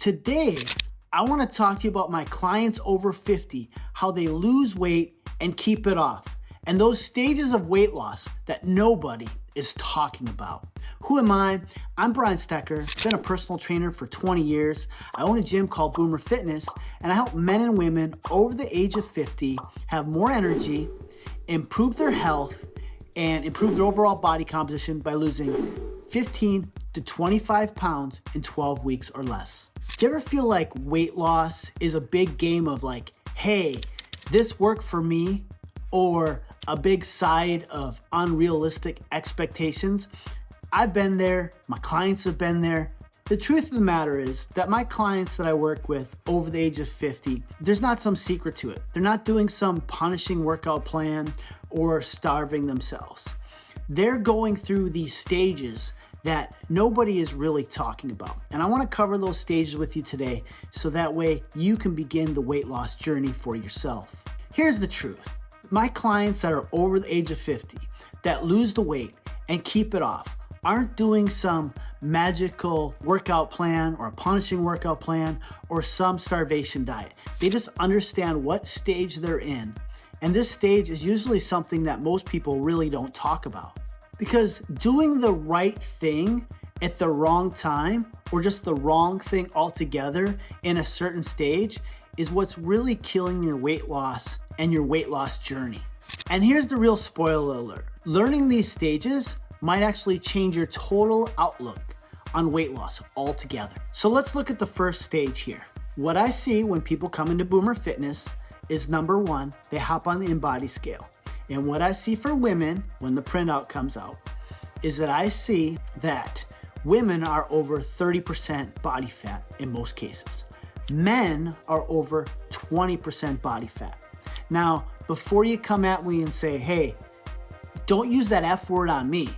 Today, I want to talk to you about my clients over 50, how they lose weight and keep it off, and those stages of weight loss that nobody is talking about. Who am I? I'm Brian Stecker, been a personal trainer for 20 years. I own a gym called Boomer Fitness, and I help men and women over the age of 50 have more energy, improve their health, and improve their overall body composition by losing 15 to 25 pounds in 12 weeks or less. Do you ever feel like weight loss is a big game of like, hey, this worked for me, or a big side of unrealistic expectations? I've been there, my clients have been there. The truth of the matter is that my clients that I work with over the age of 50, there's not some secret to it. They're not doing some punishing workout plan or starving themselves. They're going through these stages that nobody is really talking about. And I want to cover those stages with you today so that way you can begin the weight loss journey for yourself. Here's the truth. My clients that are over the age of 50 that lose the weight and keep it off aren't doing some magical workout plan or a punishing workout plan or some starvation diet. They just understand what stage they're in. And this stage is usually something that most people really don't talk about. Because doing the right thing at the wrong time or just the wrong thing altogether in a certain stage is what's really killing your weight loss and your weight loss journey. And here's the real spoiler alert. Learning these stages might actually change your total outlook on weight loss altogether. So let's look at the first stage here. What I see when people come into Boomer Fitness is number one, they hop on the InBody scale. And what I see for women when the printout comes out is that I see that women are over 30% body fat in most cases. Men are over 20% body fat. Now, before you come at me and say, hey, don't use that F word on me,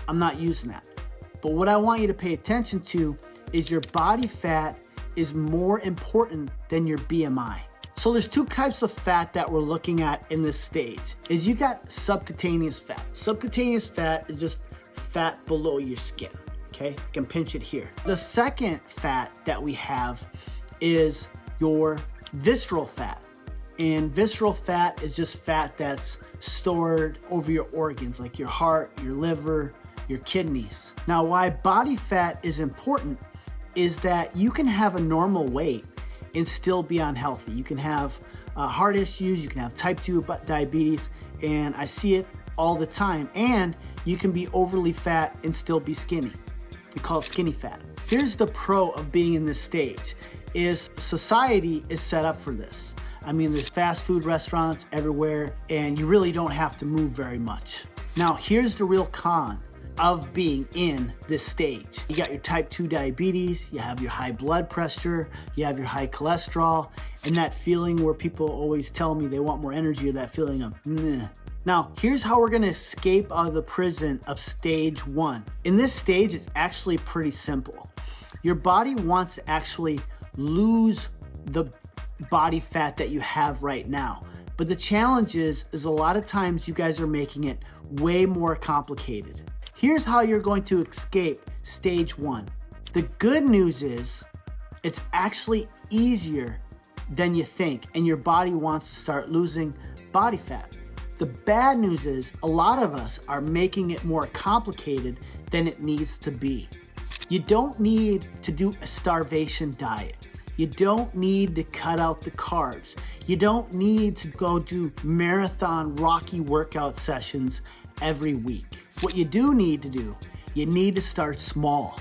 I'm not using that. But what I want you to pay attention to is your body fat is more important than your BMI. So there's two types of fat that we're looking at in this stage. Is you got subcutaneous fat. Subcutaneous fat is just fat below your skin, okay? You can pinch it here. The second fat that we have is your visceral fat. And visceral fat is just fat that's stored over your organs, like your heart, your liver, your kidneys. Now, why body fat is important is that you can have a normal weight and still be unhealthy. You can have heart issues, you can have type 2 diabetes, and I see it all the time. And you can be overly fat and still be skinny. We call it skinny fat. Here's the pro of being in this stage, is society is set up for this. I mean, there's fast food restaurants everywhere, and you really don't have to move very much. Now, here's the real con of being in this stage. You got your type 2 diabetes, you have your high blood pressure, you have your high cholesterol, and that feeling where people always tell me they want more energy, or that feeling of meh. Now, here's how we're gonna escape out of the prison of stage one. In this stage, it's actually pretty simple. Your body wants to actually lose the body fat that you have right now. But the challenge is a lot of times you guys are making it way more complicated. Here's how you're going to escape stage one. The good news is it's actually easier than you think, and your body wants to start losing body fat. The bad news is a lot of us are making it more complicated than it needs to be. You don't need to do a starvation diet. You don't need to cut out the carbs. You don't need to go do marathon Rocky workout sessions every week. What you do need to do, you need to start small.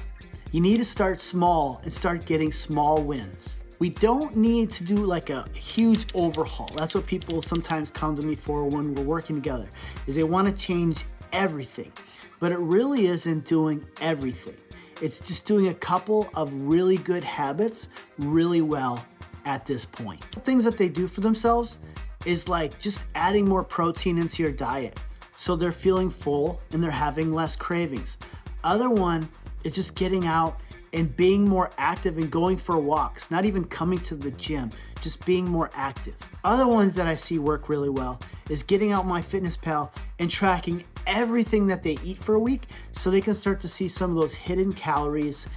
You need to start small and start getting small wins. We don't need to do like a huge overhaul. That's what people sometimes come to me for when we're working together, is they want to change everything. But it really isn't doing everything. It's just doing a couple of really good habits really well at this point. The things that they do for themselves is like just adding more protein into your diet, so they're feeling full and they're having less cravings. Other one is just getting out and being more active and going for walks, not even coming to the gym, just being more active. Other ones that I see work really well is getting out MyFitnessPal and tracking everything that they eat for a week so they can start to see some of those hidden calories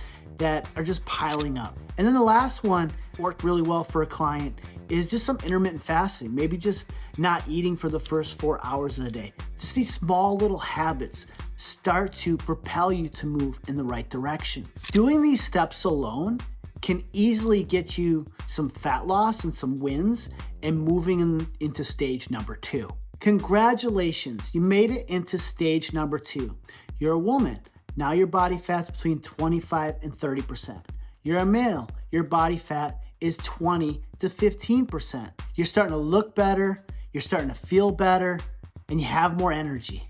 that are just piling up. And then the last one worked really well for a client is just some intermittent fasting, maybe just not eating for the first 4 hours of the day. Just these small little habits start to propel you to move in the right direction. Doing these steps alone can easily get you some fat loss and some wins and moving into stage number 2. Congratulations, you made it into stage number 2. You're a woman. Now your body fat's between 25 and 30%. You're a male. Your body fat is 20 to 15%. You're starting to look better, you're starting to feel better, and you have more energy.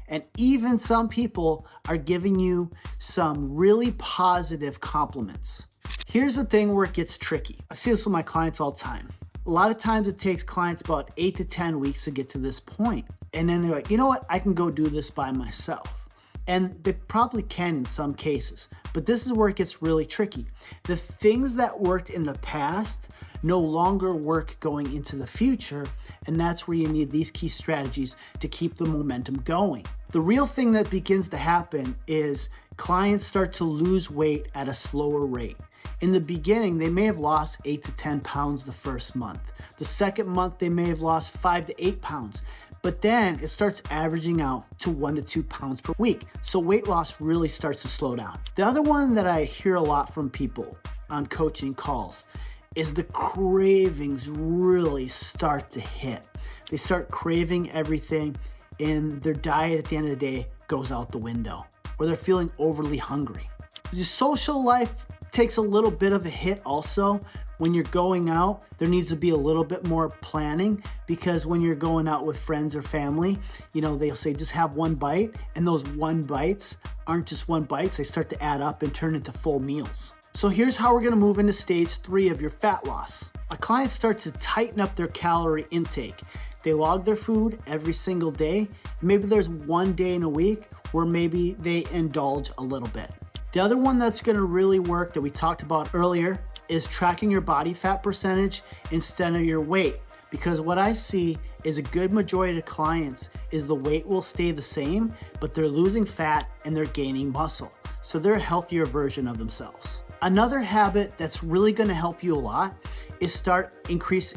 And even some people are giving you some really positive compliments. Here's the thing where it gets tricky. I see this with my clients all the time. A lot of times it takes clients about 8 to 10 weeks to get to this point. And then they're like, you know what? I can go do this by myself. And they probably can in some cases, but this is where it gets really tricky. The things that worked in the past no longer work going into the future, and that's where you need these key strategies to keep the momentum going. The real thing that begins to happen is clients start to lose weight at a slower rate. In the beginning, they may have lost 8 to 10 pounds the first month. The second month, they may have lost 5 to 8 pounds. But then it starts averaging out to 1 to 2 pounds per week. So weight loss really starts to slow down. The other one that I hear a lot from people on coaching calls is the cravings really start to hit. They start craving everything and their diet at the end of the day goes out the window, or they're feeling overly hungry. Your social life takes a little bit of a hit also. When you're going out, there needs to be a little bit more planning, because when you're going out with friends or family, they'll say just have one bite, and those one bites aren't just one bites, they start to add up and turn into full meals. So here's how we're gonna move into stage 3 of your fat loss. A client starts to tighten up their calorie intake. They log their food every single day. Maybe there's one day in a week where maybe they indulge a little bit. The other one that's gonna really work that we talked about earlier is tracking your body fat percentage instead of your weight. Because what I see is a good majority of clients is the weight will stay the same, but they're losing fat and they're gaining muscle. So they're a healthier version of themselves. Another habit that's really gonna help you a lot is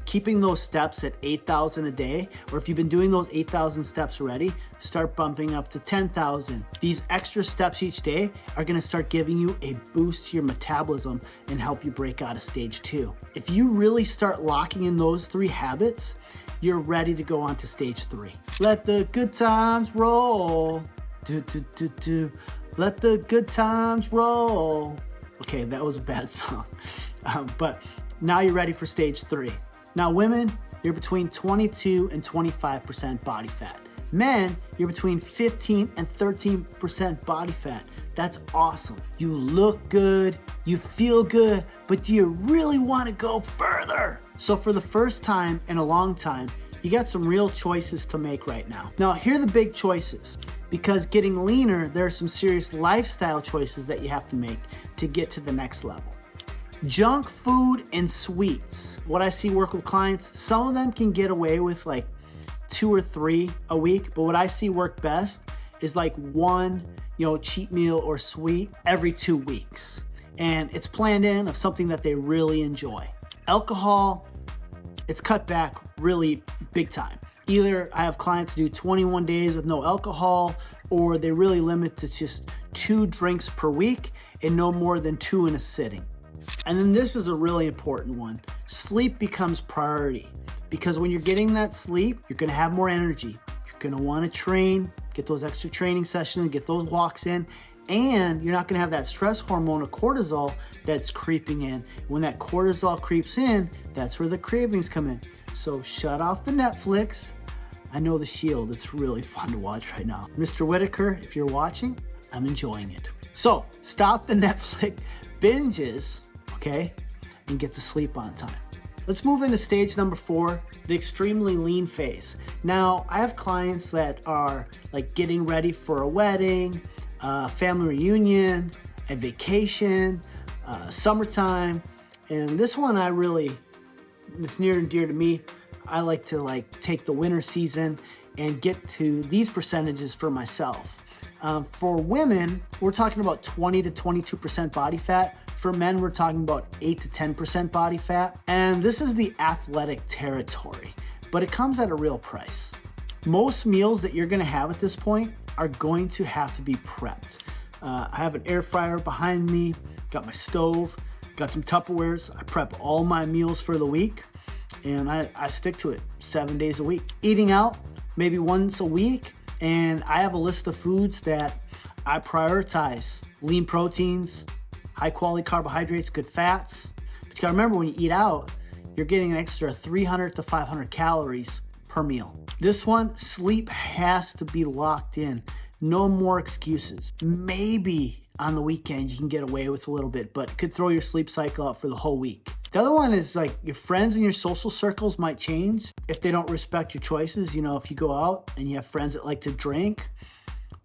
keeping those steps at 8,000 a day, or if you've been doing those 8,000 steps already, start bumping up to 10,000. These extra steps each day are gonna start giving you a boost to your metabolism and help you break out of stage 2. If you really start locking in those 3 habits, you're ready to go on to stage 3. Let the good times roll. Let the good times roll. Okay, that was a bad song. But now you're ready for stage 3. Now women, you're between 22 and 25% body fat. Men, you're between 15 and 13% body fat. That's awesome. You look good, you feel good, but do you really want to go further? So for the first time in a long time, you got some real choices to make right now. Now, here are the big choices. Because getting leaner, there are some serious lifestyle choices that you have to make to get to the next level. Junk food and sweets. What I see work with clients, some of them can get away with like 2 or 3 a week, but what I see work best is like one, cheat meal or sweet every 2 weeks. And it's planned in of something that they really enjoy. Alcohol, it's cut back really big time. Either I have clients do 21 days with no alcohol, or they really limit to just 2 drinks per week and no more than 2 in a sitting. And then this is a really important one. Sleep becomes priority, because when you're getting that sleep, you're gonna have more energy. You're gonna wanna train, get those extra training sessions, get those walks in, and you're not gonna have that stress hormone of cortisol that's creeping in. When that cortisol creeps in, that's where the cravings come in. So shut off the Netflix. I know The Shield, it's really fun to watch right now. Mr. Whitaker, if you're watching, I'm enjoying it. So stop the Netflix binges, okay, and get to sleep on time. Let's move into stage number 4, the extremely lean phase. Now, I have clients that are like getting ready for a wedding, a family reunion, a vacation, summertime, and this one it's near and dear to me. I like to take the winter season and get to these percentages for myself. For women, we're talking about 20 to 22% body fat. For men, we're talking about 8 to 10% body fat. And this is the athletic territory, but it comes at a real price. Most meals that you're gonna have at this point are going to have to be prepped. I have an air fryer behind me, got my stove, got some Tupperwares. I prep all my meals for the week, and I stick to it 7 days a week. Eating out maybe once a week, and I have a list of foods that I prioritize. Lean proteins, high quality carbohydrates, good fats. But you gotta remember, when you eat out, you're getting an extra 300 to 500 calories per meal. This one, sleep has to be locked in. No more excuses. Maybe on the weekend you can get away with a little bit, but it could throw your sleep cycle out for the whole week. The other one is like your friends and your social circles might change if they don't respect your choices. You know, if you go out and you have friends that like to drink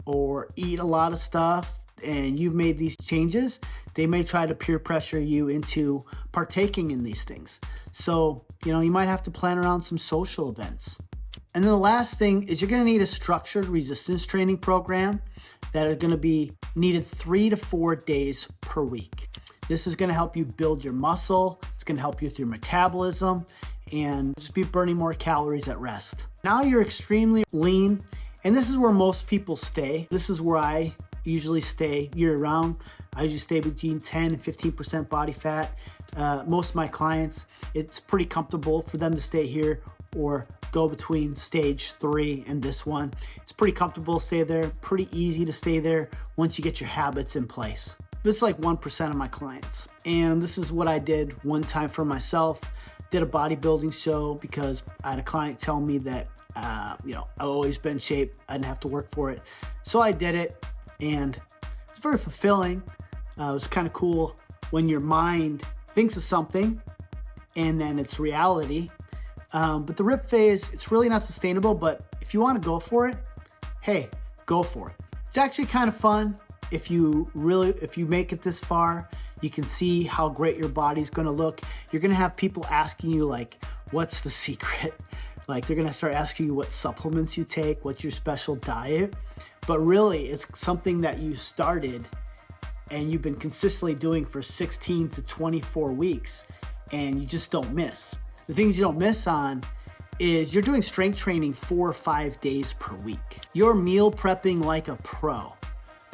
or eat a lot of stuff and you've made these changes, they may try to peer pressure you into partaking in these things. So, you know, you might have to plan around some social events. And then the last thing is you're gonna need a structured resistance training program that are gonna be needed 3 to 4 days per week. This is gonna help you build your muscle, it's gonna help you with your metabolism, and just be burning more calories at rest. Now you're extremely lean, and this is where most people stay. This is where I usually stay year round. I usually stay between 10 and 15% body fat. Most of my clients, it's pretty comfortable for them to stay here or go between stage 3 and this one. It's pretty comfortable to stay there, pretty easy to stay there once you get your habits in place. This is like 1% of my clients. And this is what I did one time for myself. Did a bodybuilding show because I had a client tell me that, you know, I've always been in shape. I didn't have to work for it. So I did it, and it's very fulfilling. It was kind of cool when your mind thinks of something and then it's reality. But the RIP phase, it's really not sustainable, but if you want to go for it, hey, go for it. It's actually kind of fun. If you make it this far, you can see how great your body's gonna look. You're gonna have people asking you like, what's the secret? Like they're gonna start asking you what supplements you take, what's your special diet. But really, it's something that you started and you've been consistently doing for 16 to 24 weeks, and you just don't miss. The things you don't miss on is you're doing strength training 4 or 5 days per week. You're meal prepping like a pro,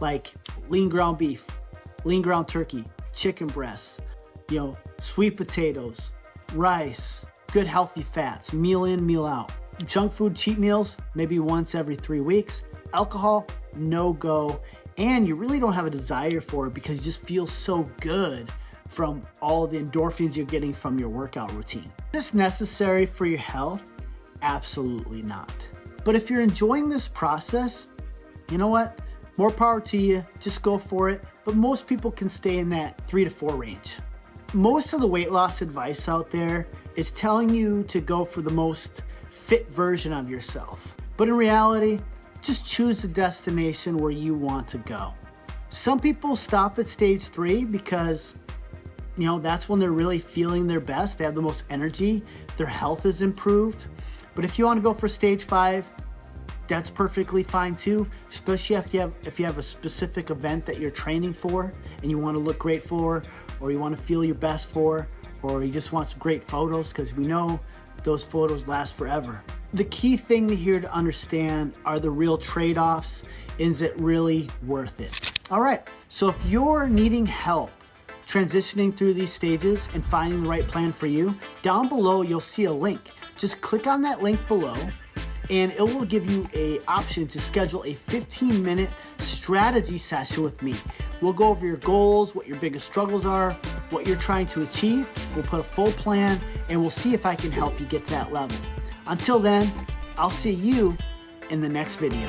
like lean ground beef, lean ground turkey, chicken breasts, you know, sweet potatoes, rice, good healthy fats, meal in, meal out. Junk food cheat meals, maybe once every 3 weeks. Alcohol, no go. And you really don't have a desire for it because you just feel so good from all the endorphins you're getting from your workout routine. Is this necessary for your health? Absolutely not. But if you're enjoying this process, you know what? More power to you, just go for it. But most people can stay in that 3 to 4 range. Most of the weight loss advice out there is telling you to go for the most fit version of yourself. But in reality, just choose the destination where you want to go. Some people stop at stage 3 because, you know, that's when they're really feeling their best. They have the most energy, their health is improved. But if you want to go for stage 5, that's perfectly fine too, especially if you have a specific event that you're training for and you want to look great for, or you want to feel your best for, or you just want some great photos, because we know those photos last forever. The key thing here to understand are the real trade-offs. Is it really worth it? All right, so if you're needing help transitioning through these stages and finding the right plan for you, down below you'll see a link. Just click on that link below and it will give you an option to schedule a 15-minute strategy session with me. We'll go over your goals, what your biggest struggles are, what you're trying to achieve. We'll put a full plan and we'll see if I can help you get to that level. Until then, I'll see you in the next video.